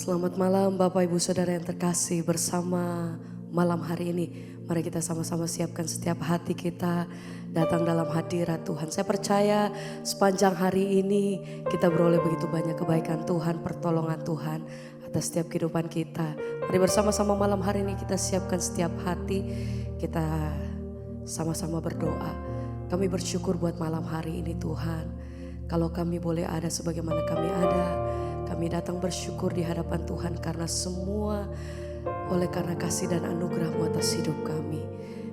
Selamat malam Bapak Ibu Saudara yang terkasih, bersama malam hari ini mari kita sama-sama siapkan setiap hati kita datang dalam hadirat Tuhan. Saya percaya sepanjang hari ini kita beroleh begitu banyak kebaikan Tuhan, pertolongan Tuhan atas setiap kehidupan kita. Mari bersama-sama malam hari ini kita siapkan setiap hati, kita sama-sama berdoa. Kami bersyukur buat malam hari ini Tuhan. Kalau kami boleh ada sebagaimana kami ada, kami datang bersyukur di hadapan Tuhan karena semua oleh karena kasih dan anugerah-Mu atas hidup kami.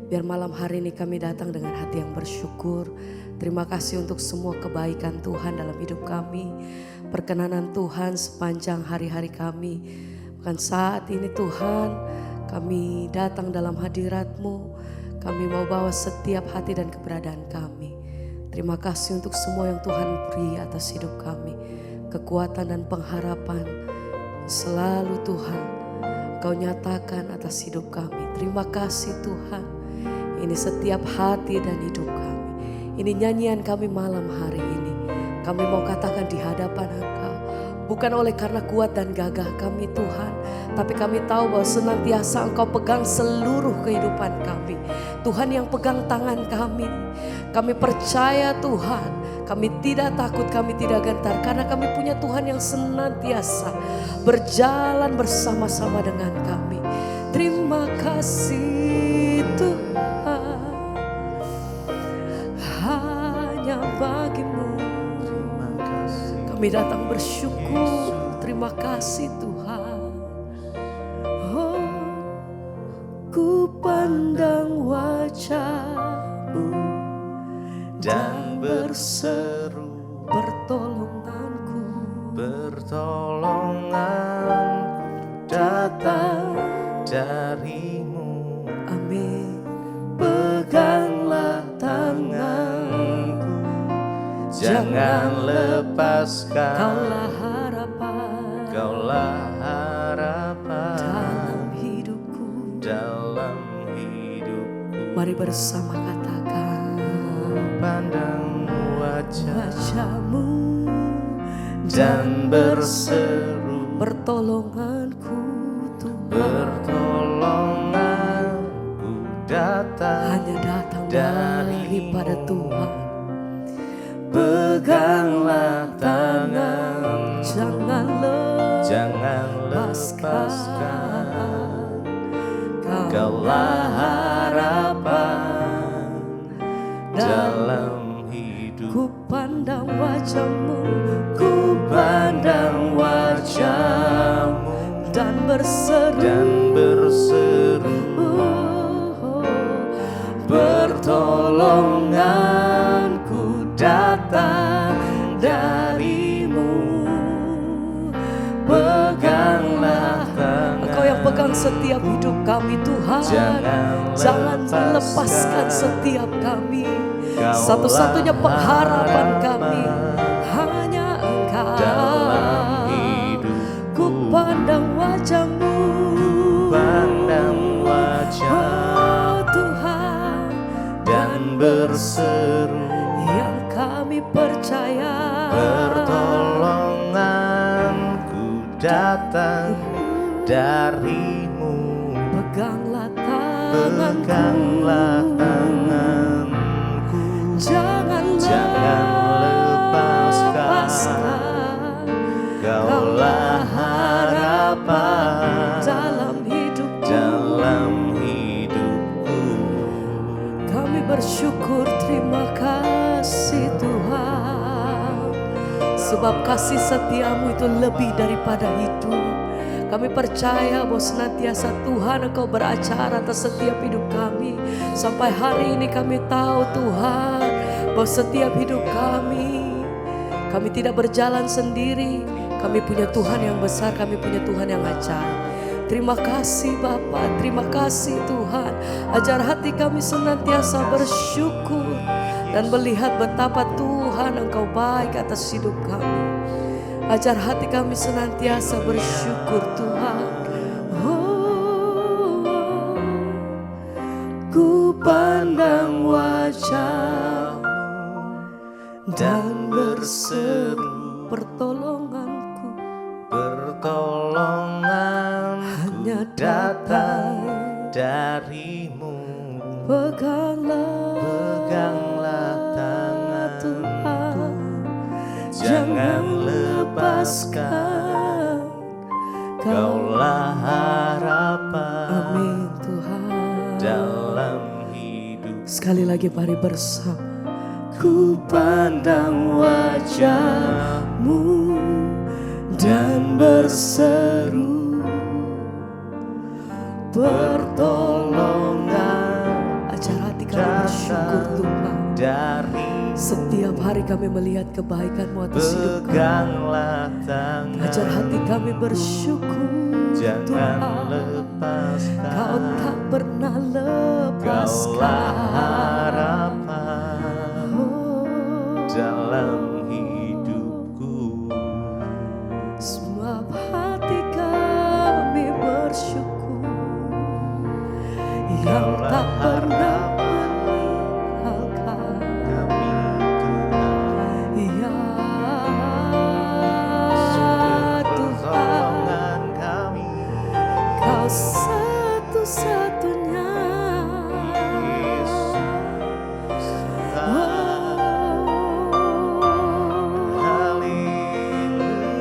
Biar malam hari ini kami datang dengan hati yang bersyukur. Terima kasih untuk semua kebaikan Tuhan dalam hidup kami. Perkenanan Tuhan sepanjang hari-hari kami. Bahkan saat ini Tuhan, kami datang dalam hadirat-Mu. Kami mau bawa setiap hati dan keberadaan kami. Terima kasih untuk semua yang Tuhan beri atas hidup kami. Kekuatan dan pengharapan selalu Tuhan Kau nyatakan atas hidup kami. Terima kasih Tuhan. Ini setiap hati dan hidup kami. Ini nyanyian kami malam hari ini. Kami mau katakan di hadapan Engkau, bukan oleh karena kuat dan gagah kami Tuhan, tapi kami tahu bahwa senantiasa Engkau pegang seluruh kehidupan kami. Tuhan yang pegang tangan kami. Kami percaya Tuhan, kami tidak takut, kami tidak gentar, karena kami punya Tuhan yang senantiasa berjalan bersama-sama dengan kami. Terima kasih Tuhan, hanya bagimu kami datang bersyukur. Terima kasih Tuhan. Oh, ku pandang wajah-Mu dan berseru, pertolonganku datang dari-Mu. Amin. Peganglah tanganku, jangan lepaskan. Kaulah harapan dalam hidupku. Mari bersama katakan, pandang wajah-Mu dan berseru, pertolonganku Tuhan. Pertolonganku hanya datang daripada Tuhan. Peganglah tangan, jangan lepaskan. Kaulah harapan dalam hidup. Ku pandang wajah-Mu, ku pandang wajah-Mu dan berseru, pertolonganku datang dari-Mu. Peganglah tangan, Engkau yang pegang setiap hidup kami Tuhan. Jangan lepaskan setiap kami. Satu-satunya pengharapan kami hanya Engkau. Ku pandang wajah-Mu, oh Tuhan, dan berseru, yang kami percaya pertolonganku datang dari-Mu. Peganglah tanganku, jangan lepaskan. Kaulah harapan dalam hidupku. Kami bersyukur, terima kasih Tuhan, sebab kasih setia-Mu itu lebih daripada hidup. Kami percaya bahwa senantiasa Tuhan Engkau beracara atas setiap hidup kami. Sampai hari ini kami tahu Tuhan bahwa setiap hidup kami tidak berjalan sendiri. Kami punya Tuhan yang besar, kami punya Tuhan yang ajaib. Terima kasih Bapa, terima kasih Tuhan. Ajar hati kami senantiasa bersyukur dan melihat betapa Tuhan Engkau baik atas hidup kami. Ajar hati kami senantiasa bersyukur Tuhan. Oh, ku pandang wajah-Mu dan berseru, pertolonganku, pertolongan datang darimu. Peganglah tangan Tuhan, jangan lepaskan. Kaulah harapan Amin Tuhan. dalam hidup. Sekali lagi mari bersama. Ku pandang wajah-Mu dan berseru pertolongan. Ajar hati kami bersyukur Tuhan. Dari Setiap hari kami melihat kebaikan-Mu atas hidup kami. peganglah tangan, Ajar hati kami bersyukur jangan Tuhan. lepaskan. Kau tak pernah Kaulah lepaskan. harapan Oh, dalam hidupku. sebab hati kami bersyukur yang tak pernah meninggalkan. Kami Tuhan, Ya Tuhan, pertolongan kami. Kau satu-satunya. Yesus, haleluya.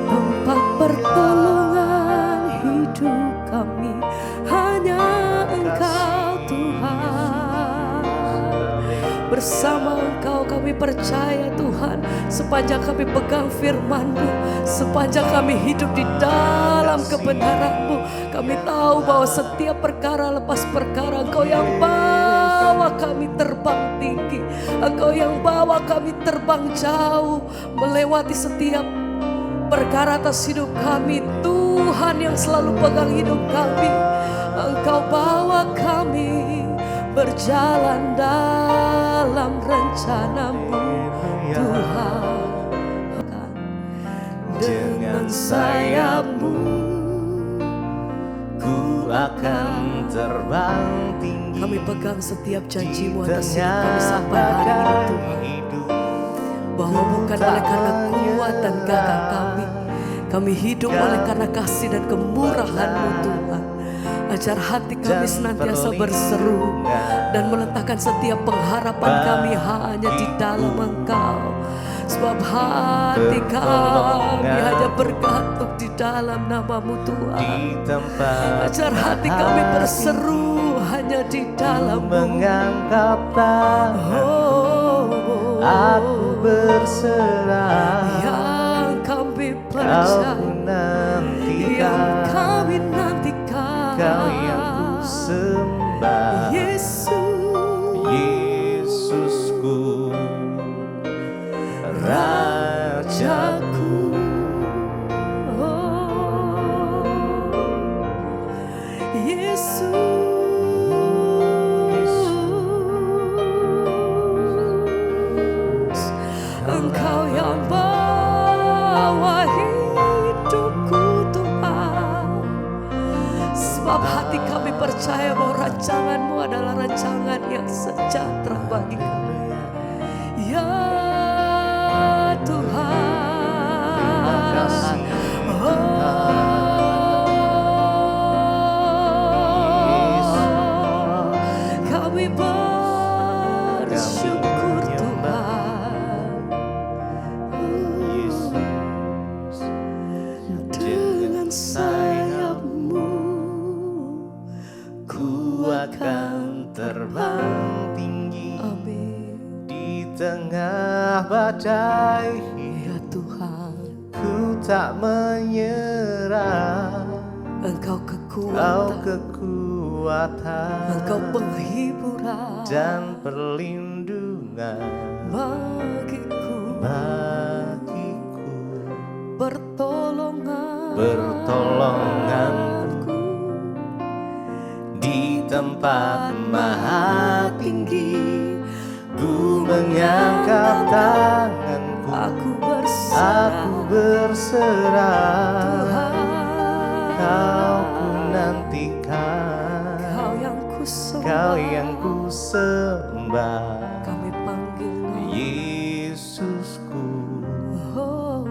Tempat pertolongan hidup kami hanya Engkau Tuhan. Bersama Engkau kami percaya Tuhan, sepanjang kami pegang firman-Mu, sepanjang kami hidup di dalam kebenaran-Mu, kami tahu bahwa setiap perkara lepas perkara Engkau yang bawa kami terbang tinggi, Engkau yang bawa kami terbang jauh, melewati setiap perkara atas hidup kami. Tuhan yang selalu pegang hidup kami, Engkau bawa kami berjalan dalam rencana-Mu Tuhan. Dengan sayap-Mu ku akan terbang tinggi. Kami pegang setiap janji-Mu Di atas hidup kami tengah sampai hari ini badai Tuhan. hidup, Bahwa bukan oleh karena kuat dan gagah kami hidup oleh karena kasih dan kemurahan-Mu Tuhan. Ajar hati kami senantiasa berseru dan meletakkan setiap pengharapan kami hanya di dalam Engkau. Sebab hati kami hanya bergantung di dalam nama-Mu Tuhan. di tempat Ajar hati kami berseru hanya di dalam-Mu. mengangkat tangan, Oh, aku berserah. yang kami Kau percaya, nantikan, yang kami nantikan. Kau yang ku sembah. Yesus, Yesusku, Rajaku. oh, Yesus, Engkau yang bawa hidupku Tuhan. Sebab hati kami percaya bahwa rancangan-Mu adalah rancangan yang sejahtera bagi kami. Ya Tuhan, kasih, kami bersyukur Tuhan. Yesus, Dengan sayap-Mu ku akan terbang tinggi. Amin. Di tengah badai Ya Tuhan, ku tak menyerah. Engkau Kau kekuatan, kekuatan Engkau penghiburan dan perlindungan bagiku, pertolongan pertolonganku di tempat maha tinggi. Ku mengangkat tanganku, aku berserah. aku berserah. Tuhan, Kau ku nantikan, Kau yang ku sembah, Kau yang ku sembah. kami panggil nama. Yesusku, Oh,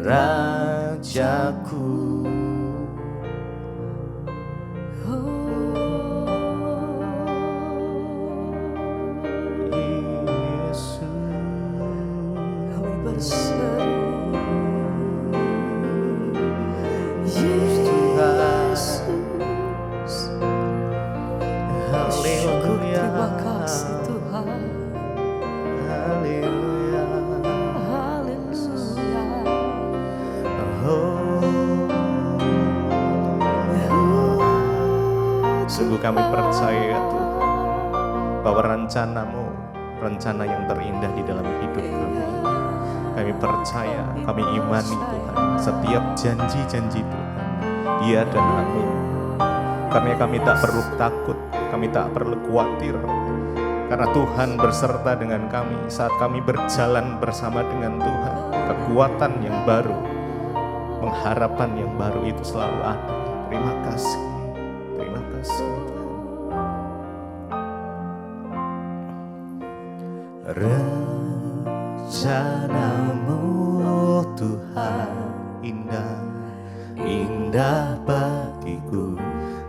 Rajaku. percaya Tuhan bahwa rencana-Mu, rencana yang terindah di dalam hidup kami. Kami percaya, kami imani Tuhan, setiap janji-janji Tuhan, ya dan amin. Karena kami tak perlu takut, kami tak perlu khawatir, karena Tuhan berserta dengan kami saat kami berjalan bersama dengan Tuhan. Kekuatan yang baru, pengharapan yang baru itu selalu ada. Terima kasih, terima kasih Tuhan. Rencana-Mu Tuhan indah, indah bagiku,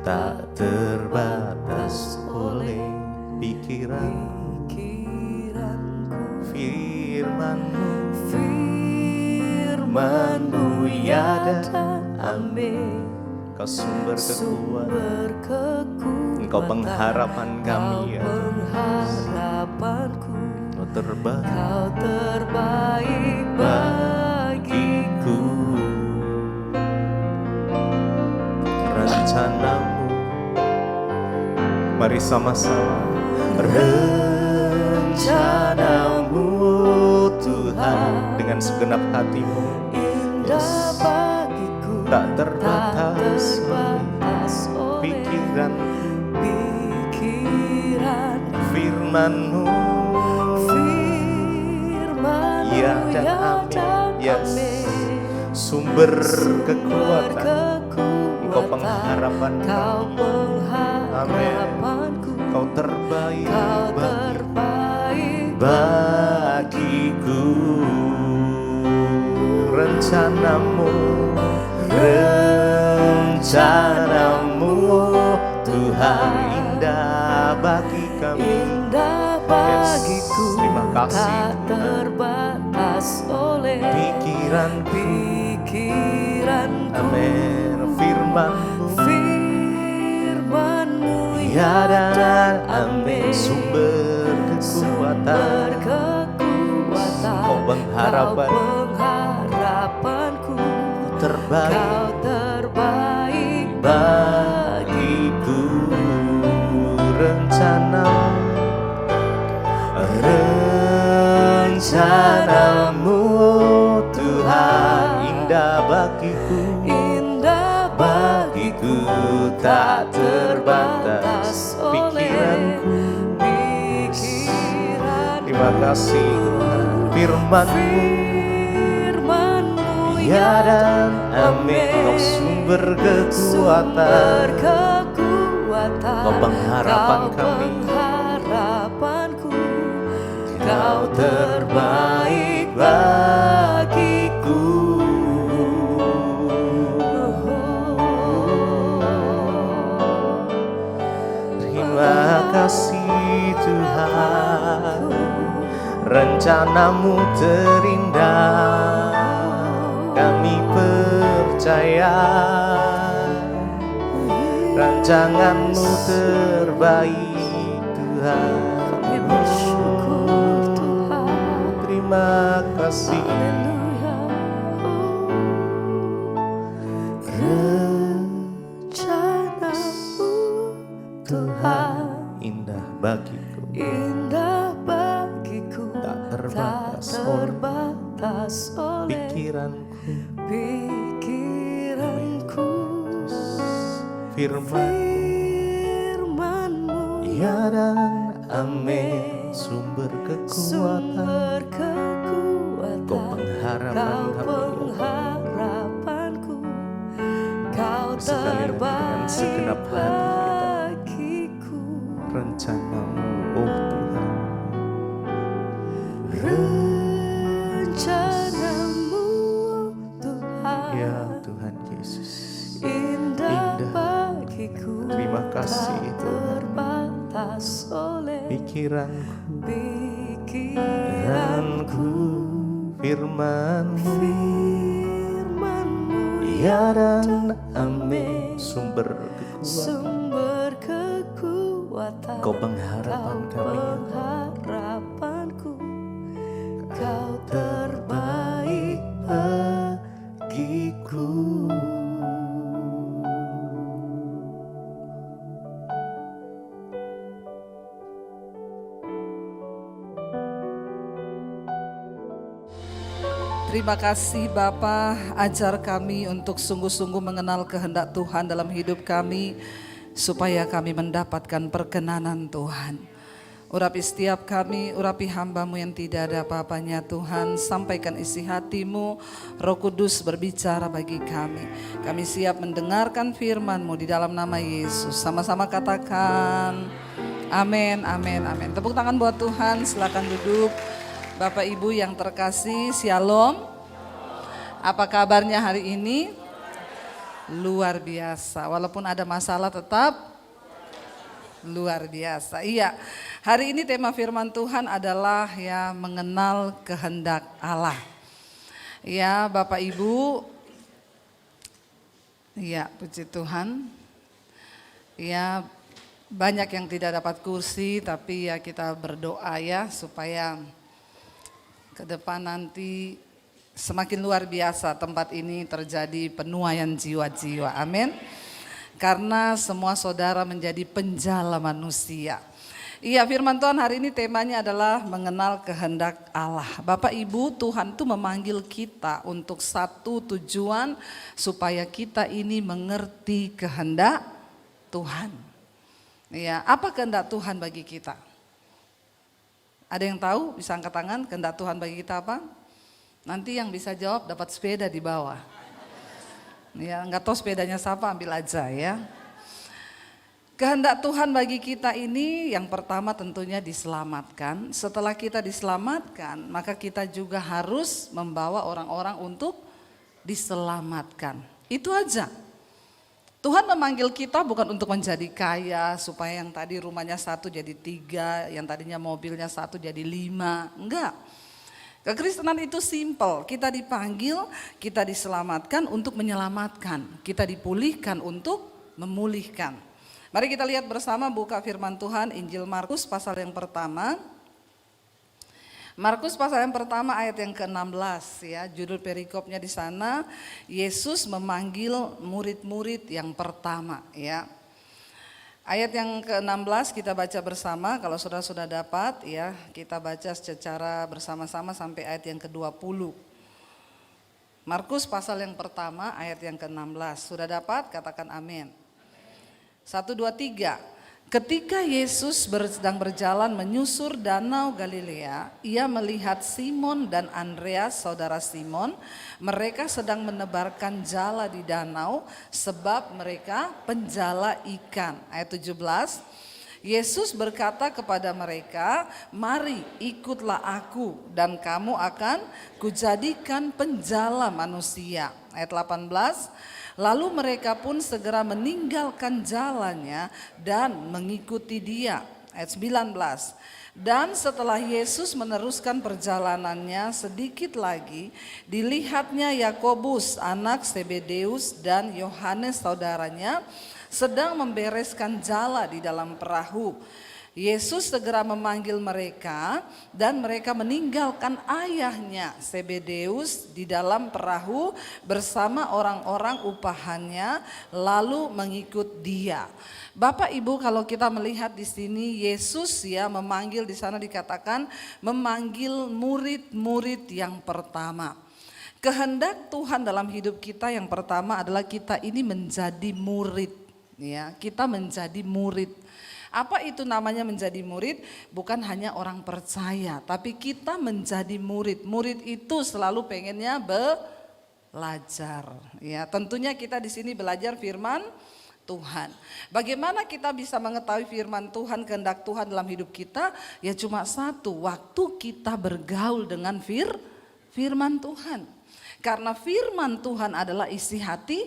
tak terbatas oleh pikiranku. Firman-Mu ya dan amin. Kau sumber kekuatan, Engkau pengharapan kami ya pengharapanku. Kau terbaik bagiku. Rencana-Mu, mari sama-sama. Rencana-Mu Tuhan dengan segenap hatimu, Indah bagiku, tak terbatas oleh pikiranku. Firman-Mu ya dan amin. Yes. Sumber kekuatan, Engkau pengharapan kami. Amin. Kau terbaik bagiku. Rencana-Mu Tuhan indah bagi kami. Bagiku, terima kasih tak terbatas oleh pikiranku. Amin. Firman-Mu ya dan amin. Sumber kekuatan, Kau pengharapanku, terbaik bagiku. Rencana-Mu Tuhan indah bagiku, tak terbatas pikiranku. Terima kasih Tuhan. Firman-Mu ya dan amin. Kau sumber kekuatan, Kau pengharapan kami. Kau terbaik bagiku. Terima kasih Tuhan. Rencana-Mu terindah, kami percaya. Rancangan-Mu terbaik Tuhan. Kami bersyukur Tuhan. Terima kasih. Rencana-Mu Tuhan Indah bagiku, indah bagiku, tak terbatas oleh pikiranku. Firman-Mu ya dan amin. Sumber kekuatan, Kau pengharapan pengharapanku. Kau sekali lagi dengan segenap hati bagiku. rencana-Mu oh Tuhan. Rencana-Mu Tuhan, Ya Tuhan Yesus, indah bagiku. terima kasih Tuhan. Terbatas oleh Pikiranku, pikiranku. Firman-Mu ya dan amin. Sumber kekuatan, Kau pengharapan kami. Pengharapanku, Kau terbaik bagiku. Terima kasih Bapa, ajar kami untuk sungguh-sungguh mengenal kehendak Tuhan dalam hidup kami, supaya kami mendapatkan perkenanan Tuhan. Urapi setiap kami, urapi hamba-Mu yang tidak ada apa-apanya Tuhan. Sampaikan isi hati-Mu, Roh Kudus berbicara bagi kami. Kami siap mendengarkan firman-Mu di dalam nama Yesus. Sama-sama katakan amin, amin, amin. Tepuk tangan buat Tuhan, silakan duduk. Bapak Ibu yang terkasih, Shalom. Apa kabarnya hari ini? Luar biasa, walaupun ada masalah tetap luar biasa. Iya, hari ini tema firman Tuhan adalah ya mengenal kehendak Allah. Ya Bapak Ibu, ya puji Tuhan. Ya banyak yang tidak dapat kursi, tapi ya kita berdoa ya supaya ke depan nanti semakin luar biasa tempat ini terjadi penuaian jiwa-jiwa. Amin. Karena semua saudara menjadi penjala manusia. Iya, firman Tuhan hari ini temanya adalah mengenal kehendak Allah. Bapak Ibu, Tuhan itu memanggil kita untuk satu tujuan supaya kita ini mengerti kehendak Tuhan. Iya, apa kehendak Tuhan bagi kita? Ada yang tahu? Bisa angkat tangan, kehendak Tuhan bagi kita apa? Nanti yang bisa jawab dapat sepeda di bawah. Ya, nggak tahu sepedanya siapa, ambil aja ya. Kehendak Tuhan bagi kita ini yang pertama tentunya diselamatkan. Setelah kita diselamatkan, maka kita juga harus membawa orang-orang untuk diselamatkan. Itu aja. Tuhan memanggil kita bukan untuk menjadi kaya, supaya yang tadi rumahnya 1 jadi 3, yang tadinya mobilnya 1 jadi 5, enggak. Kekristenan itu simple, kita dipanggil, kita diselamatkan untuk menyelamatkan, kita dipulihkan untuk memulihkan. Mari kita lihat bersama, buka firman Tuhan Injil Markus pasal yang pertama. Markus pasal yang pertama ayat yang ke-16 ya, judul perikopnya di sana, Yesus memanggil murid-murid yang pertama ya. Ayat yang ke-16 kita baca bersama, kalau saudara sudah dapat ya, kita baca secara bersama-sama sampai ayat yang ke-20. Markus pasal yang pertama ayat yang ke-16, sudah dapat? Katakan amin. 1, 2, 3. Ketika Yesus sedang berjalan menyusur danau Galilea, ia melihat Simon dan Andreas saudara Simon, mereka sedang menebarkan jala di danau sebab mereka penjala ikan. Ayat 17, Yesus berkata kepada mereka, mari ikutlah aku dan kamu akan kujadikan penjala manusia. Ayat 18, lalu mereka pun segera meninggalkan jalannya dan mengikuti dia. Ayat 19, dan setelah Yesus meneruskan perjalanannya sedikit lagi, dilihatnya Yakobus anak Zebedeus dan Yohanes saudaranya sedang membereskan jala di dalam perahu. Yesus segera memanggil mereka dan mereka meninggalkan ayahnya Zebedeus di dalam perahu bersama orang-orang upahannya lalu mengikut dia. Bapak Ibu, kalau kita melihat di sini Yesus ya memanggil, di sana dikatakan memanggil murid-murid yang pertama. Kehendak Tuhan dalam hidup kita yang pertama adalah kita ini menjadi murid ya, kita menjadi murid. Apa itu namanya menjadi murid? Bukan hanya orang percaya, tapi kita menjadi murid. Murid itu selalu pengennya belajar. Ya, tentunya kita di sini belajar firman Tuhan. Bagaimana kita bisa mengetahui firman Tuhan, kehendak Tuhan dalam hidup kita? Ya cuma satu, waktu kita bergaul dengan firman Tuhan. Karena firman Tuhan adalah isi hati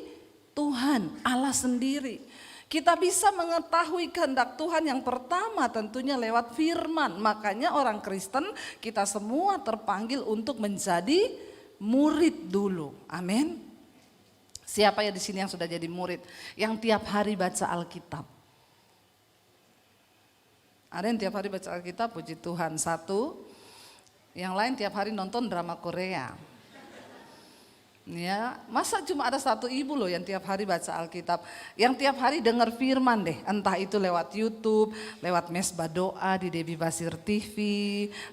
Tuhan, Allah sendiri. Kita bisa mengetahui kehendak Tuhan yang pertama tentunya lewat firman. Makanya orang Kristen kita semua terpanggil untuk menjadi murid dulu. Amin. Siapa ya di sini yang sudah jadi murid? Yang tiap hari baca Alkitab. Ada yang tiap hari baca Alkitab, puji Tuhan. 1. Yang lain tiap hari nonton drama Korea. Ya, masa cuma ada satu ibu loh yang tiap hari baca Alkitab, yang tiap hari dengar firman deh, entah itu lewat YouTube, lewat mesbah doa di Debbie Basir TV,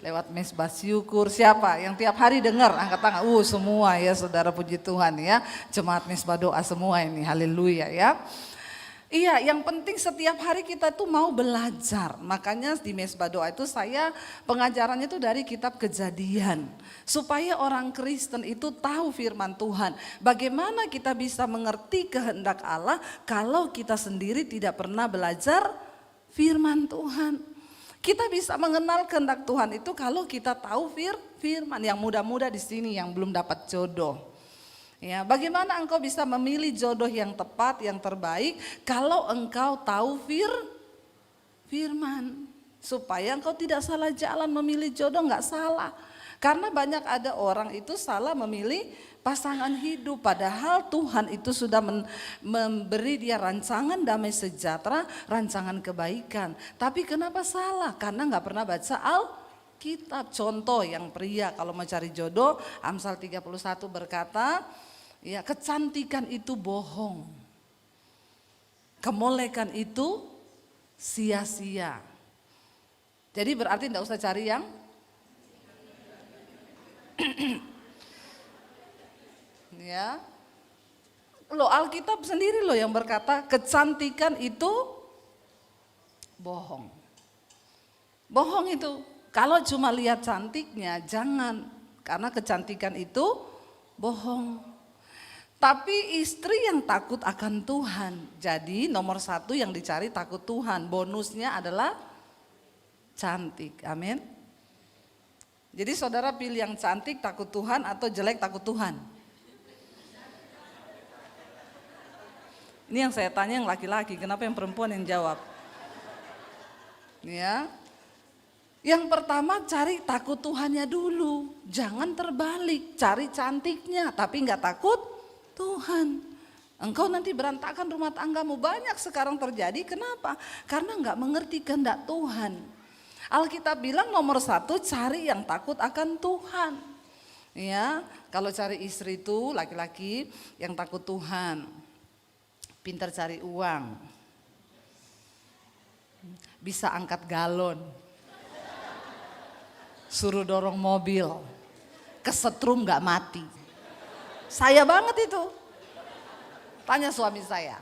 lewat mesbah syukur, siapa yang tiap hari dengar, angkat tangan, semua ya saudara, puji Tuhan ya, jemaat mesbah doa semua ini, haleluya ya. Iya, yang penting setiap hari kita tuh mau belajar. Makanya di mesbah doa itu saya pengajarannya itu dari kitab Kejadian. Supaya orang Kristen itu tahu firman Tuhan. Bagaimana kita bisa mengerti kehendak Allah kalau kita sendiri tidak pernah belajar firman Tuhan. Kita bisa mengenal kehendak Tuhan itu kalau kita tahu firman. Yang muda-muda di sini yang belum dapat jodoh. Ya, bagaimana engkau bisa memilih jodoh yang tepat, yang terbaik kalau engkau tahu firman. Supaya engkau tidak salah jalan memilih jodoh, enggak salah. Karena banyak ada orang itu salah memilih pasangan hidup. Padahal Tuhan itu sudah memberi dia rancangan damai sejahtera, rancangan kebaikan. Tapi kenapa salah? Karena enggak pernah baca Alkitab. Contoh yang pria kalau mau cari jodoh, Amsal 31 berkata, ya, kecantikan itu bohong, kemolekan itu sia-sia. Jadi berarti tidak usah cari yang ya. Loh, Alkitab sendiri loh yang berkata kecantikan itu bohong. Bohong itu. Kalau cuma lihat cantiknya jangan, karena kecantikan itu bohong. Tapi istri yang takut akan Tuhan. Jadi nomor 1 yang dicari takut Tuhan. Bonusnya adalah cantik. Amin. Jadi saudara pilih yang cantik takut Tuhan atau jelek takut Tuhan? Ini yang saya tanya yang laki-laki. Kenapa yang perempuan yang jawab? Ya. Yang pertama cari takut Tuhannya dulu. Jangan terbalik. Cari cantiknya tapi enggak takut Tuhan. Engkau nanti berantakan rumah tanggamu. Banyak sekarang terjadi. Kenapa? Karena enggak mengerti kehendak Tuhan. Alkitab bilang nomor 1 cari yang takut akan Tuhan. Ya, kalau cari istri itu laki-laki yang takut Tuhan. Pintar cari uang. Bisa angkat galon. Suruh dorong mobil. Kesetrum enggak mati. Saya banget itu. Tanya suami saya.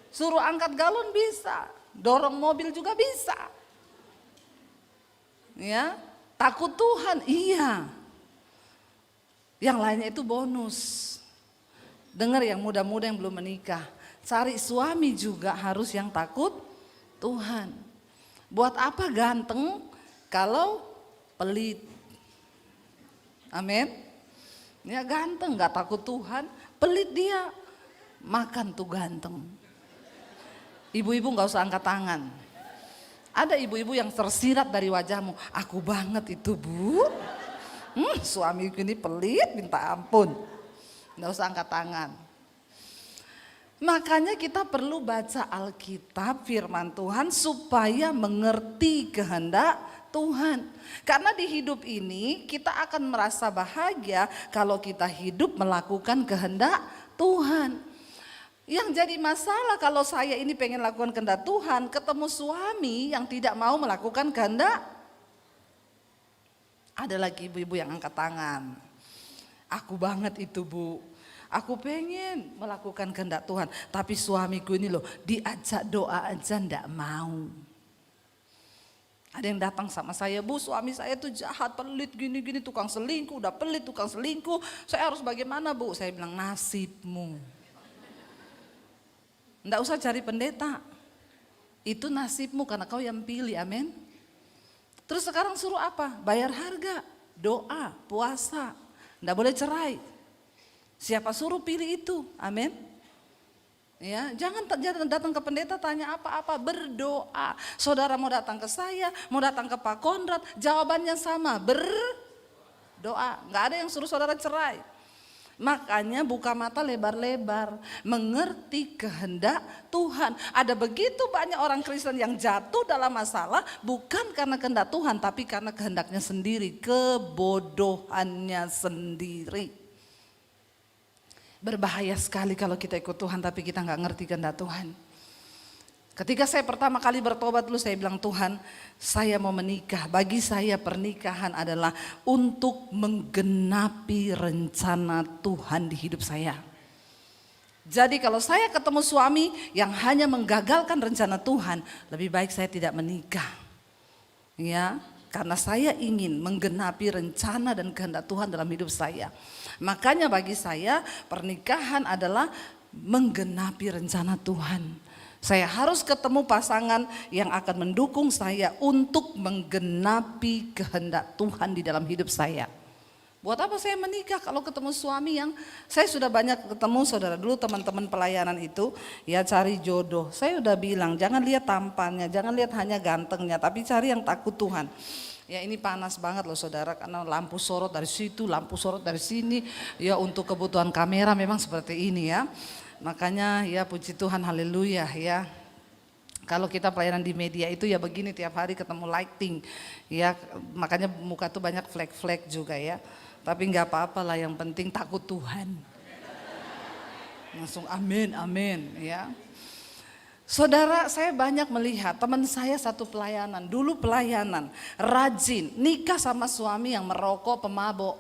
Suruh angkat galon bisa, dorong mobil juga bisa. Ya, takut Tuhan, iya. Yang lainnya itu bonus. Dengar yang muda-muda yang belum menikah, cari suami juga harus yang takut Tuhan. Buat apa ganteng kalau pelit? Amin. Ya, ganteng gak takut Tuhan, pelit dia, makan tuh ganteng. Ibu-ibu gak usah angkat tangan. Ada ibu-ibu yang tersirat dari wajahmu, aku banget itu bu. Suamiku ini pelit minta ampun. Gak usah angkat tangan. Makanya kita perlu baca Alkitab firman Tuhan supaya mengerti kehendak Tuhan. Karena di hidup ini kita akan merasa bahagia kalau kita hidup melakukan kehendak Tuhan. Yang jadi masalah kalau saya ini pengen lakukan kehendak Tuhan, ketemu suami yang tidak mau melakukan kehendak. Ada lagi ibu-ibu yang angkat tangan. Aku banget itu bu. Aku pengen melakukan kehendak Tuhan. Tapi suamiku ini loh diajak doa aja ndak mau. Ada yang datang sama saya, bu suami saya tuh jahat, pelit gini-gini, tukang selingkuh, udah pelit tukang selingkuh. Saya harus bagaimana bu? Saya bilang nasibmu. Nggak usah cari pendeta. Itu nasibmu karena kau yang pilih, amin. Terus sekarang suruh apa? Bayar harga, doa, puasa. Nggak boleh cerai. Siapa suruh pilih itu, amin. Ya, jangan datang ke pendeta tanya apa-apa, berdoa. Saudara mau datang ke saya, mau datang ke Pak Konrad, jawabannya sama, berdoa. Nggak ada yang suruh saudara cerai. Makanya buka mata lebar-lebar, mengerti kehendak Tuhan. Ada begitu banyak orang Kristen yang jatuh dalam masalah bukan karena kehendak Tuhan, tapi karena kehendaknya sendiri, kebodohannya sendiri. Berbahaya sekali kalau kita ikut Tuhan tapi kita nggak ngerti kehendak Tuhan. Ketika saya pertama kali bertobat dulu, saya bilang, Tuhan, saya mau menikah. Bagi saya pernikahan adalah untuk menggenapi rencana Tuhan di hidup saya. Jadi kalau saya ketemu suami yang hanya menggagalkan rencana Tuhan, lebih baik saya tidak menikah. Ya, karena saya ingin menggenapi rencana dan kehendak Tuhan dalam hidup saya. Makanya bagi saya pernikahan adalah menggenapi rencana Tuhan. Saya harus ketemu pasangan yang akan mendukung saya untuk menggenapi kehendak Tuhan di dalam hidup saya. Buat apa saya menikah kalau ketemu suami yang saya sudah banyak ketemu, saudara, dulu teman-teman pelayanan itu ya cari jodoh. Saya udah bilang jangan lihat tampannya, jangan lihat hanya gantengnya, tapi cari yang takut Tuhan. Ya ini panas banget loh saudara, karena lampu sorot dari situ, lampu sorot dari sini. Ya untuk kebutuhan kamera memang seperti ini ya. Makanya ya puji Tuhan, haleluya ya. Kalau kita pelayanan di media itu ya begini, tiap hari ketemu lighting. Ya makanya muka tuh banyak flek-flek juga ya. Tapi nggak apa-apa lah, yang penting takut Tuhan. Langsung amin, amin ya. Saudara, saya banyak melihat teman saya satu pelayanan, dulu pelayanan, rajin, nikah sama suami yang merokok, pemabok.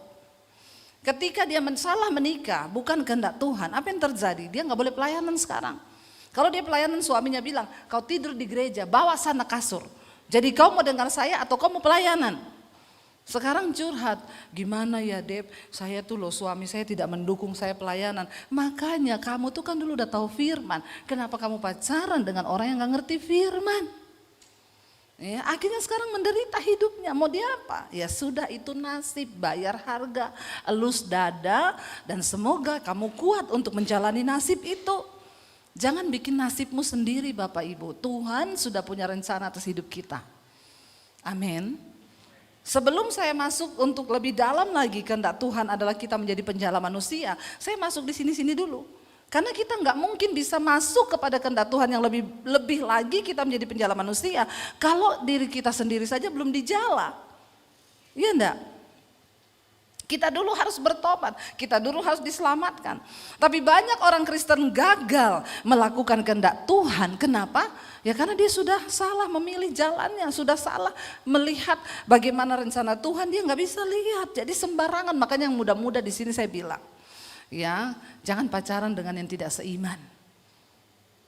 Ketika dia salah menikah, bukan kehendak Tuhan, apa yang terjadi? Dia nggak boleh pelayanan sekarang. Kalau dia pelayanan, suaminya bilang, kau tidur di gereja, bawa sana kasur. Jadi kau mau dengar saya atau kau mau pelayanan? Sekarang curhat, gimana ya Deb, saya tuh loh suami saya tidak mendukung saya pelayanan. Makanya kamu tuh kan dulu udah tahu firman, kenapa kamu pacaran dengan orang yang gak ngerti firman? Ya, akhirnya sekarang menderita hidupnya, mau dia apa? Ya sudah, itu nasib, bayar harga, elus dada, dan semoga kamu kuat untuk menjalani nasib itu. Jangan bikin nasibmu sendiri Bapak Ibu, Tuhan sudah punya rencana atas hidup kita. Amin. Sebelum saya masuk untuk lebih dalam lagi kehendak Tuhan adalah kita menjadi penjala manusia, saya masuk di sini-sini dulu. Karena kita nggak mungkin bisa masuk kepada kehendak Tuhan yang lebih lagi kita menjadi penjala manusia kalau diri kita sendiri saja belum dijala. Iya enggak? Kita dulu harus bertobat, kita dulu harus diselamatkan. Tapi banyak orang Kristen gagal melakukan kehendak Tuhan. Kenapa? Ya karena dia sudah salah memilih jalannya, sudah salah melihat bagaimana rencana Tuhan, dia nggak bisa lihat. Jadi sembarangan. Makanya yang muda-muda di sini saya bilang, ya jangan pacaran dengan yang tidak seiman.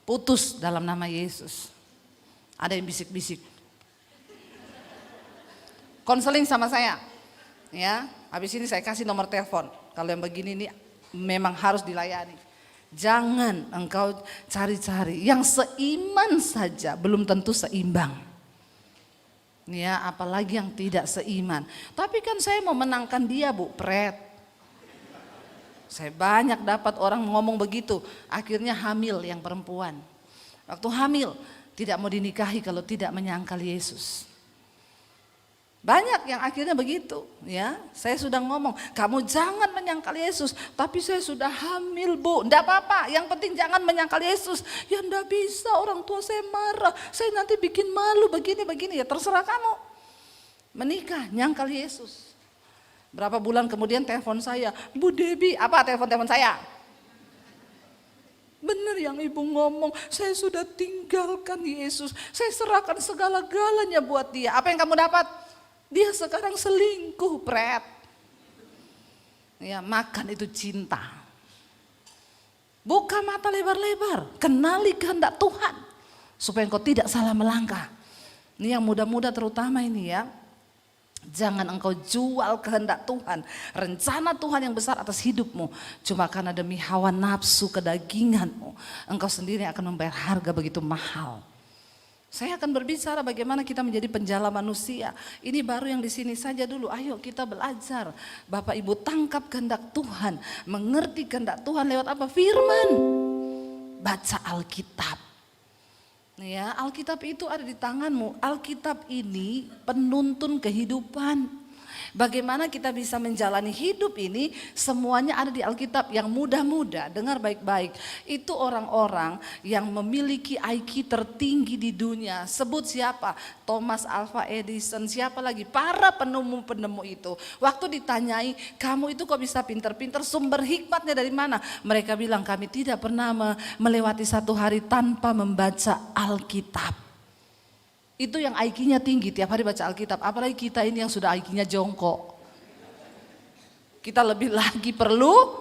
Putus dalam nama Yesus. Ada yang bisik-bisik. Konseling sama saya. Ya, habis ini saya kasih nomor telepon. Kalau yang begini ini memang harus dilayani. Jangan engkau cari-cari yang seiman saja, belum tentu seimbang. Ya, apalagi yang tidak seiman. Tapi kan saya mau menangkan dia, Bu, pret. Saya banyak dapat orang ngomong begitu, akhirnya hamil yang perempuan. Waktu hamil tidak mau dinikahi kalau tidak menyangkal Yesus. Banyak yang akhirnya begitu ya. Saya sudah ngomong, kamu jangan menyangkal Yesus. Tapi saya sudah hamil Bu, enggak apa-apa, yang penting jangan menyangkal Yesus. Ya enggak bisa, orang tua saya marah, saya nanti bikin malu begini-begini. Ya terserah kamu. Menikah, nyangkal Yesus. Berapa bulan kemudian telepon saya, Bu Debbie, apa telepon saya? Benar yang ibu ngomong, saya sudah tinggalkan Yesus. Saya serahkan segala-galanya buat dia. Apa yang kamu dapat? Dia sekarang selingkuh, pret. Ya, makan itu cinta. Buka mata lebar-lebar, kenali kehendak Tuhan supaya engkau tidak salah melangkah. Ini yang muda-muda terutama ini ya. Jangan engkau jual kehendak Tuhan, rencana Tuhan yang besar atas hidupmu cuma karena demi hawa nafsu kedaginganmu. Engkau sendiri akan membayar harga begitu mahal. Saya akan berbicara bagaimana kita menjadi penjala manusia. Ini baru yang di sini saja dulu. Ayo kita belajar. Bapak Ibu tangkap kehendak Tuhan. Mengerti kehendak Tuhan lewat apa? Firman. Baca Alkitab. Ya, Alkitab itu ada di tanganmu. Alkitab ini penuntun kehidupan. Bagaimana kita bisa menjalani hidup ini, semuanya ada di Alkitab. Yang muda-muda, dengar baik-baik, itu orang-orang yang memiliki IQ tertinggi di dunia. Sebut siapa? Thomas Alva Edison, siapa lagi? Para penemu-penemu itu. Waktu ditanyai, kamu itu kok bisa pinter-pinter, sumber hikmatnya dari mana? Mereka bilang, kami tidak pernah melewati satu hari tanpa membaca Alkitab. Itu yang IQ-nya tinggi, tiap hari baca Alkitab. Apalagi kita ini yang sudah IQ-nya jongkok. Kita lebih lagi perlu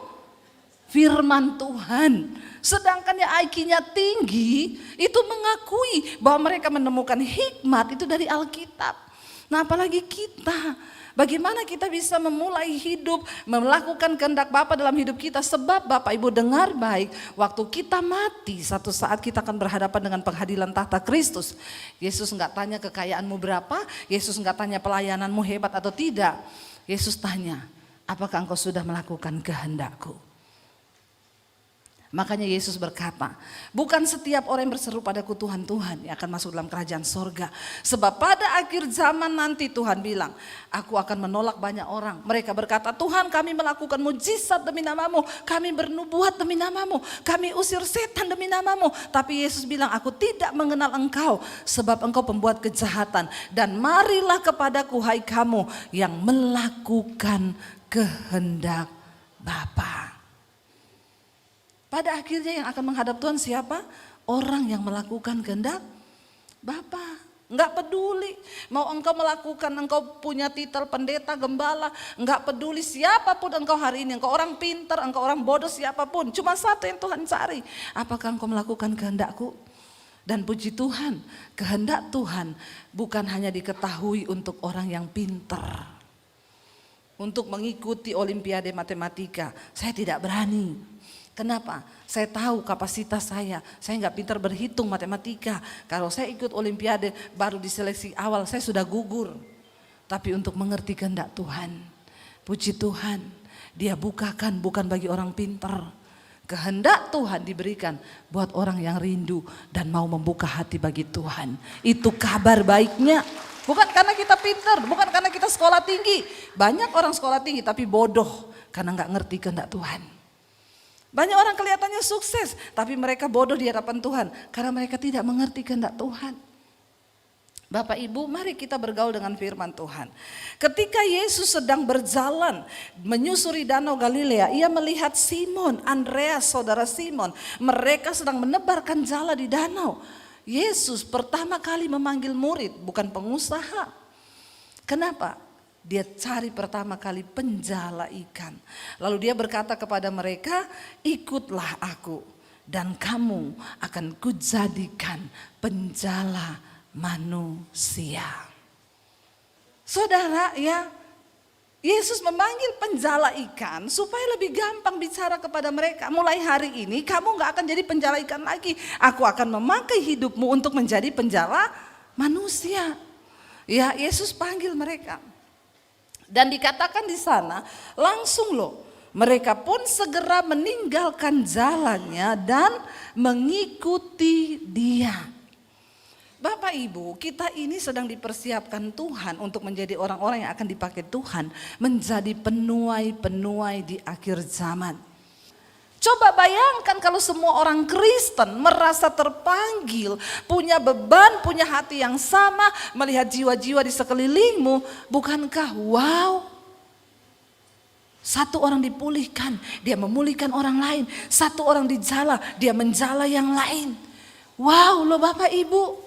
firman Tuhan. Sedangkan yang IQ-nya tinggi itu mengakui bahwa mereka menemukan hikmat itu dari Alkitab. Nah apalagi kita. Bagaimana kita bisa memulai hidup, melakukan kehendak Bapa dalam hidup kita. Sebab Bapak Ibu dengar baik, waktu kita mati, satu saat kita akan berhadapan dengan pengadilan tahta Kristus. Yesus enggak tanya kekayaanmu berapa, Yesus enggak tanya pelayananmu hebat atau tidak. Yesus tanya, apakah engkau sudah melakukan kehendakku? Makanya Yesus berkata, bukan setiap orang yang berseru padaku Tuhan, Tuhan yang akan masuk dalam kerajaan sorga. Sebab pada akhir zaman nanti Tuhan bilang, aku akan menolak banyak orang. Mereka berkata, Tuhan kami melakukan mujizat demi namamu, kami bernubuat demi namamu, kami usir setan demi namamu. Tapi Yesus bilang, aku tidak mengenal engkau, sebab engkau pembuat kejahatan. Dan marilah kepadaku hai kamu yang melakukan kehendak Bapa. Pada akhirnya yang akan menghadap Tuhan siapa? Orang yang melakukan kehendak Bapa. Enggak peduli mau engkau melakukan, engkau punya titel pendeta, gembala, enggak peduli siapapun engkau hari ini, engkau orang pintar, engkau orang bodoh siapapun. Cuma satu yang Tuhan cari, apakah engkau melakukan kehendakku? Dan puji Tuhan, kehendak Tuhan bukan hanya diketahui untuk orang yang pintar. Untuk mengikuti olimpiade matematika, saya tidak berani. Kenapa? Saya tahu kapasitas saya nggak pintar berhitung matematika. Kalau saya ikut olimpiade baru di seleksi awal saya sudah gugur. Tapi untuk mengerti kehendak Tuhan, puji Tuhan, Dia bukakan bukan bagi orang pintar. Kehendak Tuhan diberikan buat orang yang rindu dan mau membuka hati bagi Tuhan. Itu kabar baiknya. Bukan karena kita pintar, bukan karena kita sekolah tinggi. Banyak orang sekolah tinggi tapi bodoh karena nggak ngerti kehendak Tuhan. Banyak orang kelihatannya sukses, tapi mereka bodoh di hadapan Tuhan karena mereka tidak mengerti kehendak Tuhan. Bapak Ibu, mari kita bergaul dengan firman Tuhan. Ketika Yesus sedang berjalan menyusuri danau Galilea, ia melihat Simon, Andreas, saudara Simon. Mereka sedang menebarkan jala di danau. Yesus pertama kali memanggil murid, bukan pengusaha. Kenapa? Dia cari pertama kali penjala ikan. Lalu dia berkata kepada mereka, ikutlah aku dan kamu akan kujadikan penjala manusia. Saudara ya, Yesus memanggil penjala ikan supaya lebih gampang bicara kepada mereka. Mulai hari ini kamu gak akan jadi penjala ikan lagi. Aku akan memakai hidupmu untuk menjadi penjala manusia. Ya, Yesus panggil mereka. Dan dikatakan di sana langsung loh, mereka pun segera meninggalkan jalannya dan mengikuti Dia. Bapak Ibu, kita ini sedang dipersiapkan Tuhan untuk menjadi orang-orang yang akan dipakai Tuhan menjadi penuai-penuai di akhir zaman. Coba bayangkan kalau semua orang Kristen merasa terpanggil, punya beban, punya hati yang sama, melihat jiwa-jiwa di sekelilingmu, bukankah wow? Satu orang dipulihkan, dia memulihkan orang lain. Satu orang dijala, dia menjala yang lain. Wow loh Bapak Ibu.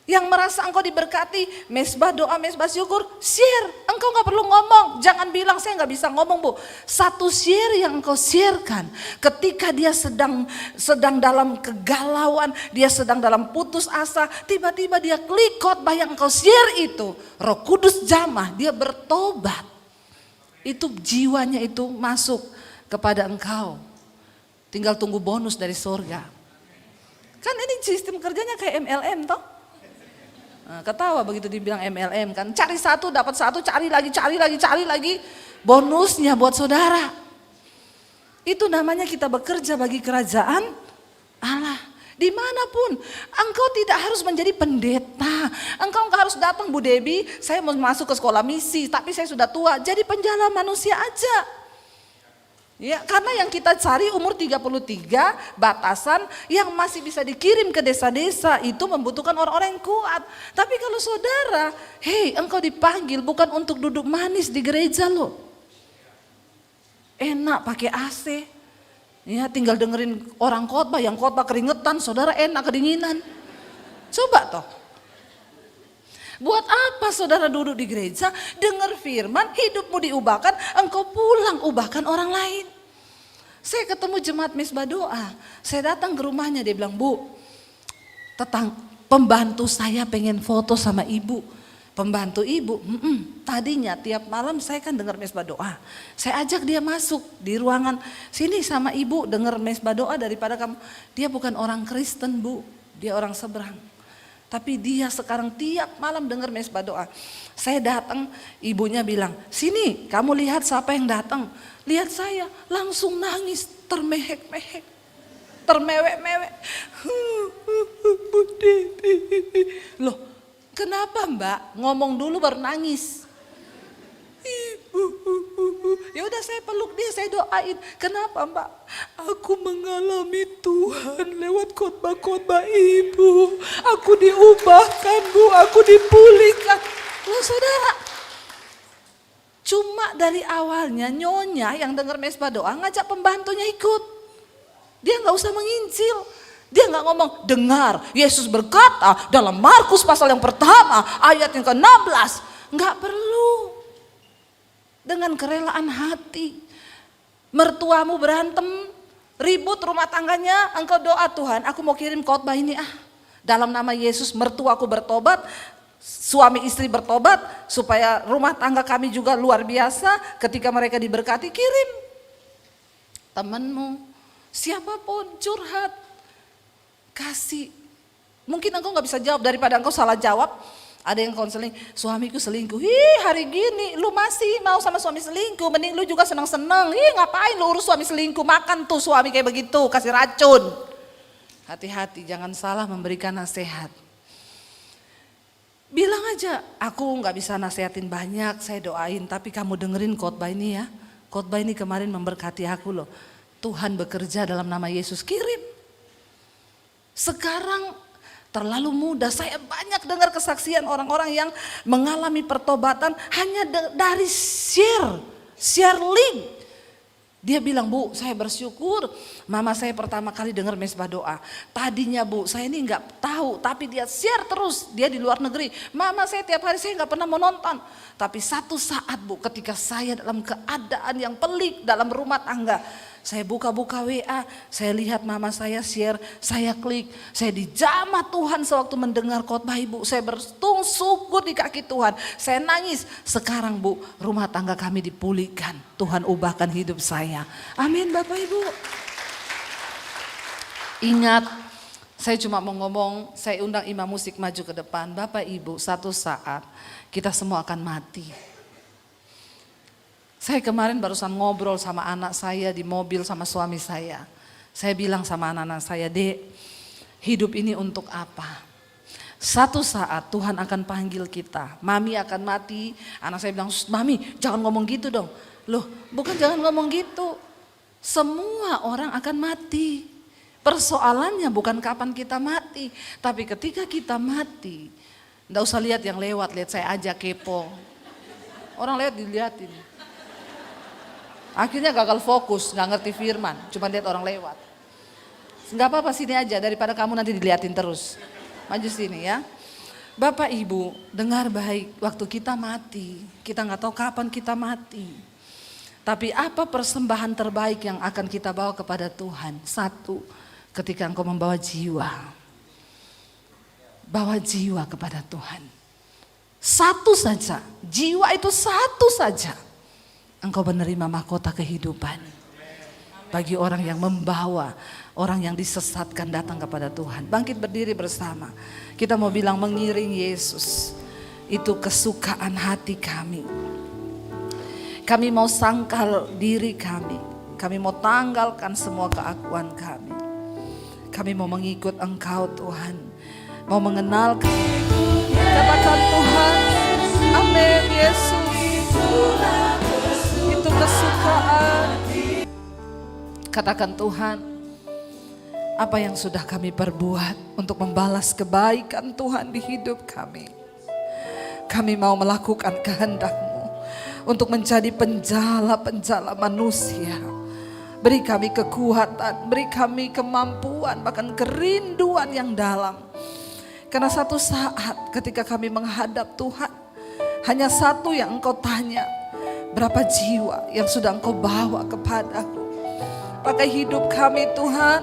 Yang merasa engkau diberkati, mesbah doa, mesbah syukur, share. Engkau gak perlu ngomong, jangan bilang saya gak bisa ngomong Bu. Satu share yang engkau sharekan, ketika dia sedang dalam kegalauan, dia sedang dalam putus asa, tiba-tiba dia klik khotbah yang engkau share itu, Roh Kudus jamah, dia bertobat. Itu jiwanya itu masuk kepada engkau. Tinggal tunggu bonus dari surga. Kan ini sistem kerjanya kayak MLM toh. Nah, ketawa begitu dibilang MLM kan, cari satu dapat satu, cari lagi, bonusnya buat saudara. Itu namanya kita bekerja bagi kerajaan Allah. Dimanapun, engkau tidak harus menjadi pendeta. Engkau nggak harus datang, Bu Debi, saya mau masuk ke sekolah misi, tapi saya sudah tua. Jadi penjala manusia aja. Ya, karena yang kita cari umur 33, batasan yang masih bisa dikirim ke desa-desa itu membutuhkan orang-orang yang kuat. Tapi kalau saudara, hei, engkau dipanggil bukan untuk duduk manis di gereja loh. Enak pakai AC. Ya, tinggal dengerin orang khotbah, yang khotbah keringetan, saudara enak kedinginan. Coba toh. Buat apa saudara duduk di gereja, dengar firman, hidupmu diubahkan, engkau pulang ubahkan orang lain. Saya ketemu jemaat Mesbah Doa, saya datang ke rumahnya, dia bilang, Bu, pembantu saya pengen foto sama ibu. Pembantu ibu, tadinya tiap malam saya kan dengar Mesbah Doa. Saya ajak dia masuk di ruangan, sini sama ibu dengar Mesbah Doa daripada kamu. Dia bukan orang Kristen, Bu, dia orang seberang. Tapi dia sekarang tiap malam dengar Mesbah Doa. Saya datang, ibunya bilang, sini kamu lihat siapa yang datang. Lihat saya, langsung nangis, termehek-mehek, termewek-mewek. Loh, kenapa Mbak? Ngomong dulu baru nangis. Ya udah saya peluk dia, saya doain. Kenapa Mbak? Aku mengalami Tuhan lewat khotbah-khotbah Ibu. Aku diubahkan Bu, aku dipulihkan. Loh saudara, cuma dari awalnya nyonya yang dengar Mesbah Doa ngajak pembantunya ikut. Dia nggak usah menginjil. Dia nggak ngomong, dengar Yesus berkata dalam Markus pasal yang pertama ayat yang ke-16. Nggak perlu. Dengan kerelaan hati. Mertuamu berantem, ribut rumah tangganya, engkau doa, Tuhan aku mau kirim khotbah ini dalam nama Yesus mertuaku bertobat, suami istri bertobat, supaya rumah tangga kami juga luar biasa ketika mereka diberkati. Kirim temanmu, siapapun curhat, kasih. Mungkin engkau gak bisa jawab, daripada engkau salah jawab. Ada yang konseling, suamiku selingkuh. Hari gini lu masih mau sama suami selingkuh, mending lu juga senang-senang. Ngapain lu urus suami selingkuh, makan tuh suami kayak begitu, kasih racun. Hati-hati, jangan salah memberikan nasihat. Bilang aja, aku gak bisa nasihatin banyak, saya doain, tapi kamu dengerin khotbah ini ya. Khotbah ini kemarin memberkati aku loh. Tuhan bekerja dalam nama Yesus, kirim. Sekarang terlalu mudah, saya banyak dengar kesaksian orang-orang yang mengalami pertobatan hanya dari share link. Dia bilang, Bu, saya bersyukur mama saya pertama kali dengar Mesbah Doa. Tadinya Bu, saya ini nggak tahu, tapi dia share terus, dia di luar negeri. Mama saya tiap hari saya nggak pernah mau nonton. Tapi satu saat Bu, ketika saya dalam keadaan yang pelik dalam rumah tangga, saya buka-buka WA, saya lihat mama saya share, saya klik, saya dijamah Tuhan sewaktu mendengar khotbah Ibu. Saya bersyukur di kaki Tuhan, saya nangis. Sekarang Bu, rumah tangga kami dipulihkan, Tuhan ubahkan hidup saya. Amin Bapak Ibu. Ingat, saya cuma mau ngomong, saya undang imam musik maju ke depan. Bapak Ibu, satu saat kita semua akan mati. Saya kemarin barusan ngobrol sama anak saya di mobil sama suami saya. Saya bilang sama anak-anak saya, Dek, hidup ini untuk apa? Satu saat Tuhan akan panggil kita, Mami akan mati. Anak saya bilang, Mami jangan ngomong gitu dong. Loh, bukan jangan ngomong gitu. Semua orang akan mati. Persoalannya bukan kapan kita mati, tapi ketika kita mati. Nggak usah lihat yang lewat, lihat saya aja kepo. Orang lewat dilihatin. Akhirnya gagal fokus, gak ngerti firman, cuma lihat orang lewat. Gak apa-apa, sini aja daripada kamu nanti diliatin terus. Maju sini ya. Bapak Ibu, dengar baik, waktu kita mati, kita gak tahu kapan kita mati. Tapi apa persembahan terbaik yang akan kita bawa kepada Tuhan? Satu, ketika engkau membawa jiwa. Bawa jiwa kepada Tuhan. Satu saja, jiwa itu satu saja. Engkau menerima mahkota kehidupan. Bagi orang yang membawa, orang yang disesatkan datang kepada Tuhan. Bangkit berdiri bersama. Kita mau bilang mengiring Yesus. Itu kesukaan hati kami. Kami mau sangkal diri kami. Kami mau tanggalkan semua keakuan kami. Kami mau mengikut Engkau Tuhan, mau mengenal katakan Tuhan, amin Yesus. Itu kesukaan. Katakan Tuhan, apa yang sudah kami perbuat untuk membalas kebaikan Tuhan di hidup kami. Kami mau melakukan kehendak-Mu untuk menjadi penjala-penjala manusia. Beri kami kekuatan, beri kami kemampuan, bahkan kerinduan yang dalam. Karena satu saat ketika kami menghadap Tuhan, hanya satu yang Engkau tanya, berapa jiwa yang sudah Engkau bawa kepadaku. Pakai hidup kami Tuhan,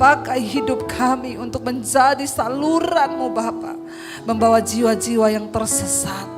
pakai hidup kami untuk menjadi saluran-Mu Bapa, membawa jiwa-jiwa yang tersesat.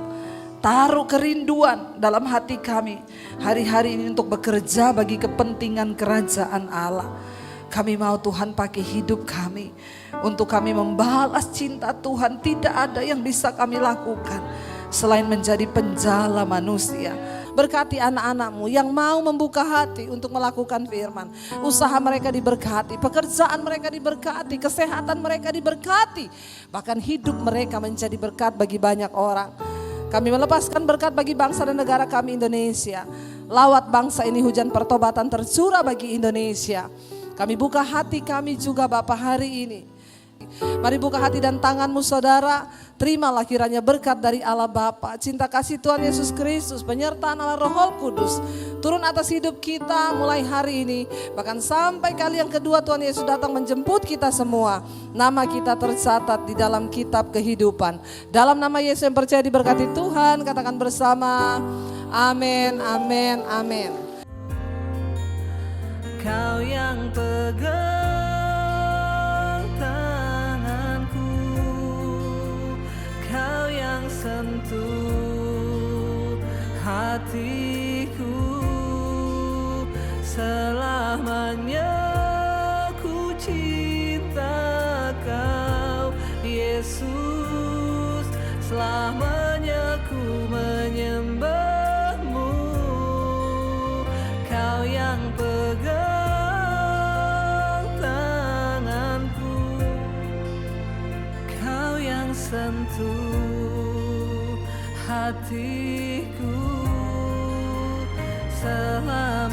Taruh kerinduan dalam hati kami hari-hari ini untuk bekerja bagi kepentingan kerajaan Allah. Kami mau Tuhan pakai hidup kami untuk kami membalas cinta Tuhan. Tidak ada yang bisa kami lakukan selain menjadi penjala manusia. Berkati anak-anak-Mu yang mau membuka hati untuk melakukan firman. Usaha mereka diberkati, pekerjaan mereka diberkati, kesehatan mereka diberkati. Bahkan hidup mereka menjadi berkat bagi banyak orang. Kami melepaskan berkat bagi bangsa dan negara kami Indonesia. Lawat bangsa ini hujan pertobatan tercurah bagi Indonesia. Kami buka hati kami juga Bapa hari ini. Mari buka hati dan tanganmu saudara. Terimalah kiranya berkat dari Allah Bapa, cinta kasih Tuhan Yesus Kristus, penyertaan Allah Roh Kudus turun atas hidup kita mulai hari ini. Bahkan sampai kali yang kedua Tuhan Yesus datang menjemput kita semua. Nama kita tercatat di dalam kitab kehidupan. Dalam nama Yesus yang percaya diberkati Tuhan, katakan bersama, amin, amin, amin. Kau yang pegang tanganku, Kau yang sentuh hatiku, selamanya ku cinta Kau Yesus, selamanya ku menyembah-Mu. Kau yang pegang sentuh hatiku, selama